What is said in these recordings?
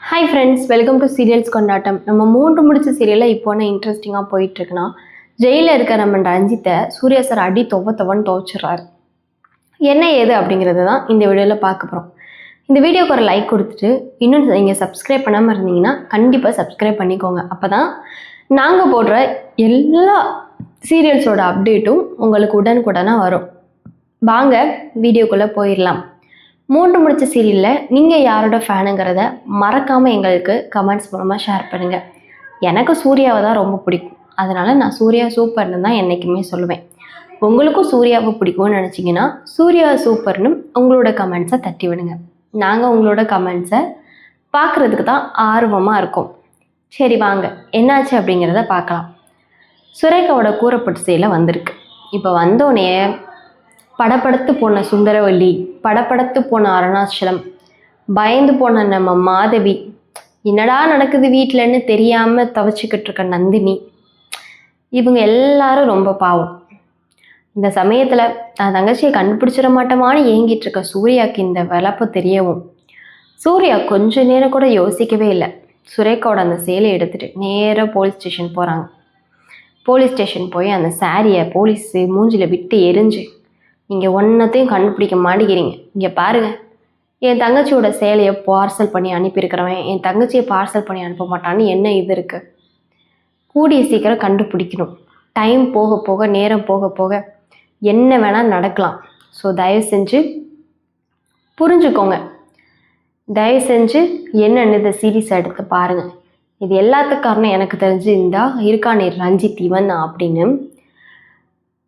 Hi friends, welcome to serials கொண்டாட்டம். நம்ம 3 முடிச்ச சீரியலில் இப்போ என்ன இன்ட்ரெஸ்டிங்காக போயிட்டுருக்குன்னா, ஜெயிலில் இருக்க நம்ம ரஞ்சித்தை சூர்யா சார் அடி துவன்னு துவச்சிட்றாரு. என்ன ஏது அப்படிங்கிறது தான் இந்த வீடியோவில் பார்க்க போகிறோம். இந்த வீடியோக்கு ஒரு லைக் கொடுத்துட்டு இன்னும் நீங்கள் சப்ஸ்கிரைப் பண்ணாமல் இருந்தீங்கன்னா கண்டிப்பாக சப்ஸ்கிரைப் பண்ணிக்கோங்க. அப்போ தான் நாங்கள் போடுற எல்லா சீரியல்ஸோட அப்டேட்டும் உங்களுக்கு உடனுக்குடனாக வரும். வாங்க வீடியோக்குள்ளே போயிடலாம். 3 முடிச்ச சீரியலில் நீங்கள் யாரோட ஃபேனுங்கிறத மறக்காமல் எங்களுக்கு கமெண்ட்ஸ் மூலமாக ஷேர் பண்ணுங்கள். எனக்கு சூர்யாவை தான் ரொம்ப பிடிக்கும், அதனால் நான் சூர்யா சூப்பர்னு தான் என்றைக்குமே சொல்லுவேன். உங்களுக்கும் சூர்யாவை பிடிக்கும்னு நினச்சிங்கன்னா சூர்யா சூப்பர்னு உங்களோட கமெண்ட்ஸை தட்டி விடுங்க. நாங்கள் உங்களோட கமெண்ட்ஸை பார்க்குறதுக்கு தான் ஆர்வமாக இருக்கோம். சரி வாங்க, என்னாச்சு அப்படிங்கிறத பார்க்கலாம். சுரேகாவோட கூறப்பட்டு செயலை வந்திருக்கு. இப்போ வந்தோடனே படப்படுத்து போன சுந்தரவல்லி, படப்படுத்து போன அருணாச்சலம், பயந்து போன நம்ம மாதவி, என்னடா நடக்குது வீட்டிலன்னு தெரியாமல் தவச்சிக்கிட்டு இருக்க நந்தினி, இவங்க எல்லாரும் ரொம்ப பாவம். இந்த சமயத்தில் நான் தங்கச்சியை கண்டுபிடிச்சிட மாட்டோமான்னு ஏங்கிட்டு இருக்க சூர்யாவுக்கு இந்த விளப்பு தெரியவும் சூர்யா கொஞ்ச நேரம் கூட யோசிக்கவே இல்லை. சுரேகாவோட அந்த சேலையை எடுத்துகிட்டு நேராக போலீஸ் ஸ்டேஷன் போகிறாங்க. போலீஸ் ஸ்டேஷன் போய் அந்த சாரியை போலீஸ் மூஞ்சில் விட்டு எரிஞ்சு, நீங்கள் ஒன்றத்தையும் கண்டுபிடிக்க மாட்டேங்கிறீங்க, இங்கே பாருங்கள், என் தங்கச்சியோட சேலையை பார்சல் பண்ணி அனுப்பியிருக்கிறவன் என் தங்கச்சியை பார்சல் பண்ணி அனுப்ப மாட்டான்னு என்ன இது இருக்குது? கூடிய சீக்கிரம் கண்டுபிடிக்கணும். டைம் போக போக, நேரம் போக போக என்ன வேணால் நடக்கலாம். ஸோ தயவு செஞ்சு புரிஞ்சுக்கோங்க. தயவு செஞ்சு என்னென்னு இந்த சீரீஸ் எடுத்து பாருங்கள். இது எல்லாத்துக்கும் காரணம் எனக்கு தெரிஞ்சு இந்தா இருக்கானே ரஞ்சித், இவன் தான் அப்படின்னு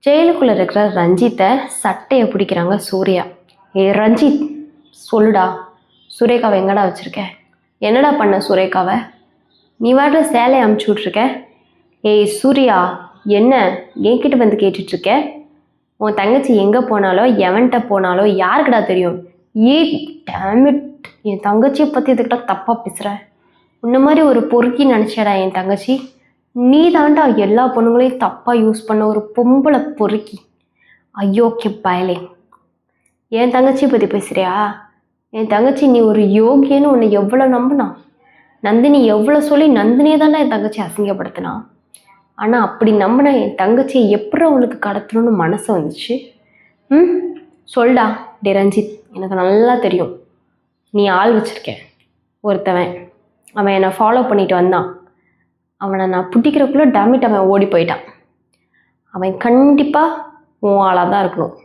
ஜெயிலுக்குள்ளே இருக்கிற ரஞ்சித்தை சட்டையை பிடிக்கிறாங்க சூர்யா. ரஞ்சித் சொல்லுடா, சுரேகாவை எங்கடா வச்சுருக்க? என்னடா பண்ண சுரேகாவை? நீ வாட்டுல சேலையை அமுச்சு விட்ருக்க. சூர்யா, என்ன என்கிட்ட வந்து கேட்டுட்ருக்க? உன் தங்கச்சி எங்கே போனாலோ எவன்கிட்ட போனாலோ யாருக்குடா தெரியும்? டேமிட், என் தங்கச்சியை பற்றி இதுக்கிட்ட தப்பாக பேசுகிற? உன்ன மாதிரி ஒரு பொறுக்கி நினச்சடா என் தங்கச்சி? நீ தாண்டா எல்லா பொண்ணுங்களையும் தப்பாக யூஸ் பண்ண ஒரு பொம்பளை பொறுக்கி. ஐயோக்கே பயலே, என் தங்கச்சியை பற்றி பேசுகிறியா? என் தங்கச்சி நீ ஒரு யோகியன்னு உன்னை எவ்வளோ நம்பினா? நந்தினி எவ்வளோ சொல்லி நந்தினியை தாண்டா என் தங்கச்சி அசிங்கப்படுத்தினா. ஆனால் அப்படி நம்பினா என் தங்கச்சியை எப்படி அவனுக்கு கடத்தணும்னு மனசு வந்துச்சு? சொல்டா டே ரஞ்சித், எனக்கு நல்லா தெரியும் நீ ஆள் வச்சுருக்க ஒருத்தவன். அவன் என்னை ஃபாலோ பண்ணிட்டு வந்தான். அவனை நான் பிடிக்கிறக்குள்ளே டேமிட் அவன் ஓடி போயிட்டான். அவன் கண்டிப்பாக உன் ஆளாக தான் இருக்கணும்.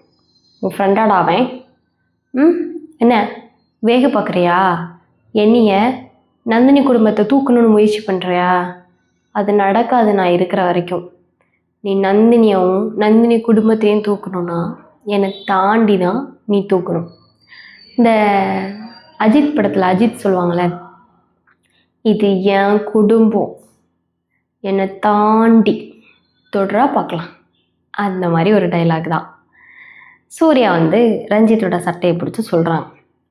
உன் ஃப்ரெண்டாடா அவன். என்ன வேக பார்க்குறியா? என்னைய நந்தினி குடும்பத்தை தூக்கணும்னு முயற்சி பண்ணுறியா? அது நடக்காது. நான் இருக்கிற வரைக்கும் நீ நந்தினியவும் நந்தினி குடும்பத்தையும் தூக்கணும்னா என்னை தாண்டி தான் நீ தூக்கணும். இந்த அஜித் படத்தில் அஜித் சொல்லுவாங்களே, இது என் குடும்பம், என்னை தாண்டி தொடரா பார்க்கலாம், அந்த மாதிரி ஒரு டைலாக் தான். சூர்யா வந்து ரஞ்சித்தோட சட்டையை பிடிச்சி சொல்கிறாங்க.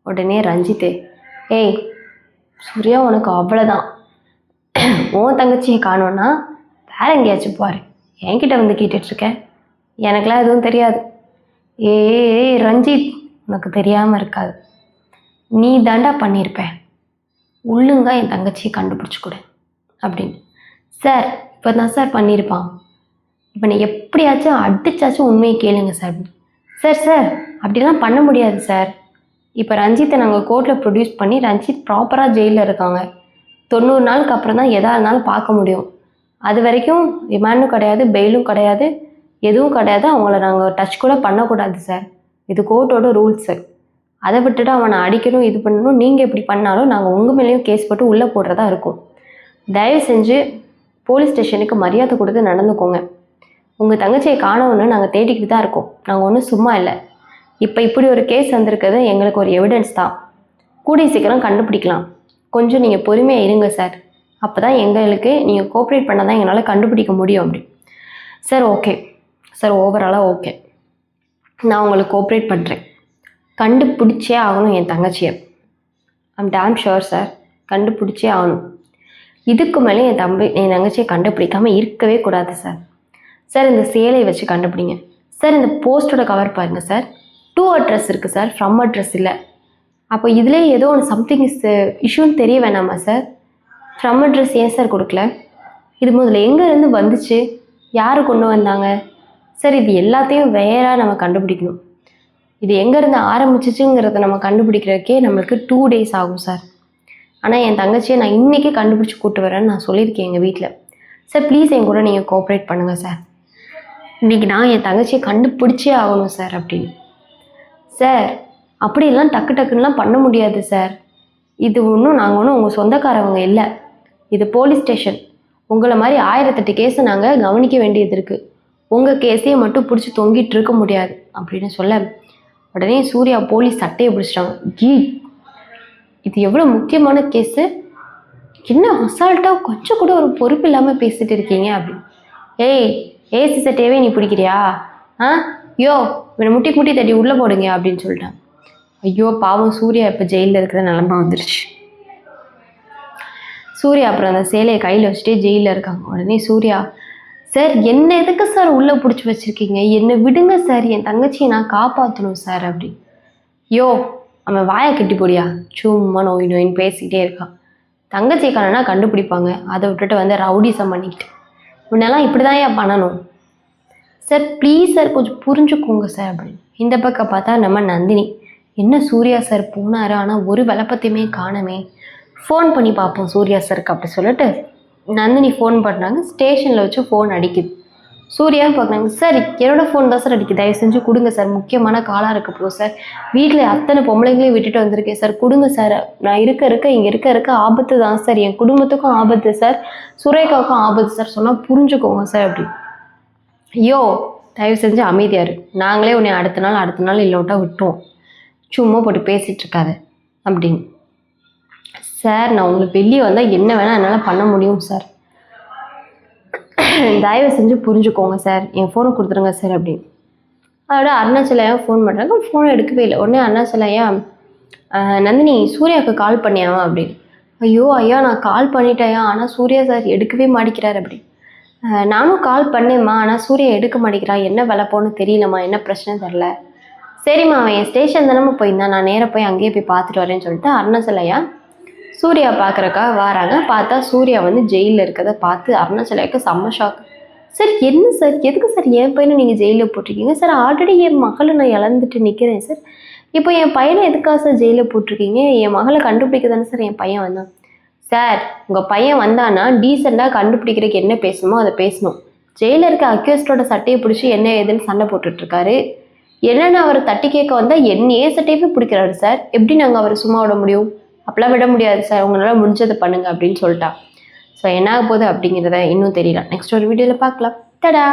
உடனே ரஞ்சித்து, சூர்யா உனக்கு அவ்வளோதான், உன் தங்கச்சியை காணோன்னா வேற எங்கேயாச்சும் பாரு, என்கிட்ட வந்து கேட்டுட்ருக்க, எனக்கெல்லாம் எதுவும் தெரியாது. ரஞ்சித், உனக்கு தெரியாமல் இருக்காது, நீ தாண்டா பண்ணியிருப்ப, ஒழுங்கா என் தங்கச்சியை கண்டுபிடிச்சி கொடு அப்படின்னு. சார் இப்போ தான் சார் பண்ணியிருப்பான், இப்போ நீ எப்படியாச்சும் அடிச்சாச்சும் உண்மையை கேளுங்க சார். சார் அப்படிலாம் பண்ண முடியாது சார். இப்போ ரஞ்சித்தை நாங்கள் கோர்ட்டில் ப்ரொடியூஸ் பண்ணி ரஞ்சித் ப்ராப்பராக ஜெயிலில் இருக்காங்க. 90 நாளுக்கு அப்புறம் தான் எதாக இருந்தாலும் பார்க்க முடியும். அது வரைக்கும் ரிமாண்டும் கிடையாது, பெயிலும் கிடையாது, எதுவும் கிடையாது. அவங்கள நாங்கள் டச் கூட பண்ணக்கூடாது சார். இது கோர்ட்டோட ரூல்ஸு. அதை விட்டுட்டு அவனை அடிக்கணும், இது பண்ணணும், நீங்கள் எப்படி பண்ணாலும் நாங்கள் உங்கள் மேலேயும் கேஸ் போட்டு உள்ளே போடுறதா இருக்கும். தயவு செஞ்சு போலீஸ் ஸ்டேஷனுக்கு மரியாதை கொடுத்து நடந்துக்கோங்க. உங்கள் தங்கச்சியை காணோன்னு நாங்கள் தேடிக்கிட்டு தான் இருக்கோம். நாங்கள் ஒன்றும் சும்மா இல்லை. இப்போ இப்படி ஒரு கேஸ் வந்திருக்கிறது எங்களுக்கு ஒரு எவிடன்ஸ் தான். கூடிய சீக்கிரம் கண்டுபிடிக்கலாம். கொஞ்சம் நீங்கள் பொறுமையாக இருங்க சார். அப்போ தான் எங்களுக்கு நீங்கள் கோஆப்ரேட் பண்ணால் தான் எங்களால் கண்டுபிடிக்க முடியும் அப்படி. சார் ஓகே சார், ஓவராலாக ஓகே, நான் உங்களுக்கு கோஆப்ரேட் பண்ணுறேன். கண்டுபிடிச்சே ஆகணும் என் தங்கச்சியை. ஐம் டேம் ஷுர் சார், கண்டுபிடிச்சே ஆகணும். இதுக்கு மேலே என் தங்கச்சியை கண்டுபிடிக்காமல் இருக்கவே கூடாது சார். சார் இந்த சேலையை வச்சு கண்டுபிடிங்க சார். இந்த போஸ்ட்டோட கவர் பாருங்கள் சார், 2 அட்ரஸ் இருக்குது சார், ஃப்ரம் அட்ரஸ் இல்லை. அப்போ இதிலே ஏதோ ஒன்று சம்திங் இஷ்யூன்னு தெரிய வேணாமா சார்? ஃப்ரம் அட்ரஸ் ஏன் சார் கொடுக்கல? இது முதல்ல எங்கேருந்து வந்துச்சு? யார் கொண்டு வந்தாங்க சார்? இது எல்லாத்தையும் வேறாக நம்ம கண்டுபிடிக்கணும். இது எங்கேருந்து ஆரம்பிச்சிச்சுங்கிறத நம்ம கண்டுபிடிக்கிறதுக்கே நம்மளுக்கு 2 days ஆகும் சார். ஆனால் என் தங்கச்சியை நான் இன்றைக்கே கண்டுபிடிச்சி கூப்பிட்டு வரேன்னு நான் சொல்லியிருக்கேன் எங்கள் வீட்டில். சார் ப்ளீஸ் என் கூட நீங்கள் கோஆப்ரேட் பண்ணுங்கள் சார். இன்றைக்கி நான் என் தங்கச்சியை கண்டுபிடிச்சே ஆகணும் சார் அப்படின்னு. சார் அப்படிலாம் டக்குன்னுலாம் பண்ண முடியாது சார். இது நாங்கள் ஒன்றும் உங்கள் சொந்தக்காரவங்க இல்லை. இது போலீஸ் ஸ்டேஷன். உங்களை மாதிரி 1008 கேஸை நாங்கள் கவனிக்க வேண்டியது இருக்குது. உங்கள் கேஸையே மட்டும் பிடிச்சி தொங்கிட்டு இருக்க முடியாது அப்படின்னு சொல்ல உடனே சூர்யா போலீஸ் சட்டையை பிடிச்சிட்டாங்க. இது எவ்வளோ முக்கியமான கேஸு, என்ன அசால்ட்டாக கொஞ்சம் கூட ஒரு பொறுப்பு இல்லாமல் பேசிட்டு இருக்கீங்க அப்படின்னு. ஏசி சட்டையவே நீ பிடிக்கிறியா? யோ இவனை முட்டி தட்டி உள்ளே போடுங்க அப்படின்னு சொல்லிட்டான். ஐயோ பாவம் சூர்யா இப்போ ஜெயிலில் இருக்கிற நிலமை வந்துருச்சு. சூர்யா அப்புறம் அந்த சேலையை கையில் வச்சுட்டே ஜெயிலில் இருக்காங்க. உடனே சூர்யா, சார் என்ன எதுக்கு சார் உள்ளே பிடிச்சி வச்சுருக்கீங்க? என்னை விடுங்க சார், என் தங்கச்சியை நான் காப்பாற்றணும் சார் அப்படி. யோ அவன் வாயை கட்டி போடியா, சும்மா நோயின்னு பேசிக்கிட்டே இருக்கான். தங்கச்சி காணனா கண்டுபிடிப்பாங்க, அதை விட்டுட்டு ரவுடிசம் பண்ணிக்கிட்டு முன்னெல்லாம் இப்படி தான் ஏன் பண்ணணும் சார்? ப்ளீஸ் சார் கொஞ்சம் புரிஞ்சுக்கோங்க சார் அப்படின்னு. இந்த பக்கம் பார்த்தா நம்ம நந்தினி, என்ன சூர்யா சார் போனார், ஆனால் ஒரு விளப்பத்தையுமே காணமே, ஃபோன் பண்ணி பார்ப்போம் சூர்யா சாருக்கு அப்படி சொல்லிட்டு நந்தினி ஃபோன் பண்ணுறாங்க. ஸ்டேஷனில் வச்சு ஃபோன் அடிக்குது. சூர்யா பார்க்குறாங்க, சார் என்னோடய ஃபோன் தான் சார் அடிக்குது, தயவு செஞ்சு கொடுங்க சார், முக்கியமான காலாக இருக்க போகும் சார், வீட்டில் அத்தனை பொம்பளைங்களையும் விட்டுட்டு வந்திருக்கேன் சார், கொடுங்க சார், நான் இங்கே இருக்க ஆபத்து தான் சார், என் குடும்பத்துக்கும் ஆபத்து சார், சுரேகாவுக்கும் ஆபத்து சார், சொன்னால் புரிஞ்சுக்கோங்க சார் அப்படி. ஐயோ தயவு செஞ்சு அமைதியாரு, நாங்களே உன்னை அடுத்த நாள் இல்லோட்டா விட்டுவோம், சும்மா போட்டு பேசிகிட்டு இருக்காது அப்படின்னு. சார் நான் உங்களுக்கு வெளியே வந்தால் என்ன வேணால் என்னால் பண்ண முடியும் சார், தயவு செஞ்சு புரிஞ்சுக்கோங்க சார், என் ஃபோனை கொடுத்துருங்க சார் அப்படின்னு. அதோட அருணாச்சலையா ஃபோன் பண்ணுறாங்க, ஃபோனை எடுக்கவே இல்லை. உடனே அருணாச்சலையா, நந்தினி சூர்யாவுக்கு கால் பண்ணியாவா அப்படின்னு. ஐயா நான் கால் பண்ணிட்டேயா, ஆனால் சூர்யா சார் எடுக்கவே மாட்டேங்கிறார் அப்படி. நானும் கால் பண்ணேம்மா, ஆனால் சூர்யா எடுக்க மாட்டேங்கிறான், என்ன விளப்போன்னு தெரியலம்மா, என்ன பிரச்சனை தெரில. சரிம்மா அவன் என் ஸ்டேஷன் தானே போயிருந்தான், நான் நேராக போய் அங்கேயே போய் பார்த்துட்டு வரேன்னு சொல்லிட்டு அருணாச்சலையா சூர்யா பார்க்குறக்காக வராங்க. பார்த்தா சூர்யா ஜெயிலில் இருக்கிறத பார்த்து அருணாச்சலையாவுக்கு செம்ம ஷாக். சார் என்ன சார், எதுக்கு சார் என் பையனை நீங்கள் ஜெயிலில் போட்டிருக்கீங்க சார்? ஆல்ரெடி என் மகளை நான் இழந்துட்டு நிற்கிறேன் சார், இப்போ என் பையனை எதுக்காக சார் ஜெயிலில் போட்டிருக்கீங்க? என் மகளை கண்டுபிடிக்க தானே சார் என் பையன் வந்தான். சார் உங்கள் பையன் வந்தான்னா டீசெண்டாக கண்டுபிடிக்கிறதுக்கு என்ன பேசணுமோ அதை பேசணும். ஜெயிலில் இருக்க அக்யூஸ்டோட சட்டையை பிடிச்சி என்ன ஏதுன்னு சண்டை போட்டுட்ருக்காரு. என்னென்னு அவர் தட்டி கேட்க வந்தால் என்னையே சட்டையவே பிடிக்கிறாரு சார், எப்படி நாங்கள் அவரை சும்மா விட முடியும்? அப்பெல்லாம் விட முடியாது சார், உங்களால் முடிஞ்சதை பண்ணுங்க அப்படின்னு சொல்லிட்டா. ஸோ என்ன ஆக போகுது அப்படிங்கிறத இன்னும் தெரியல. நெக்ஸ்ட் ஒரு வீடியோவில் பார்க்கலாம். தடா.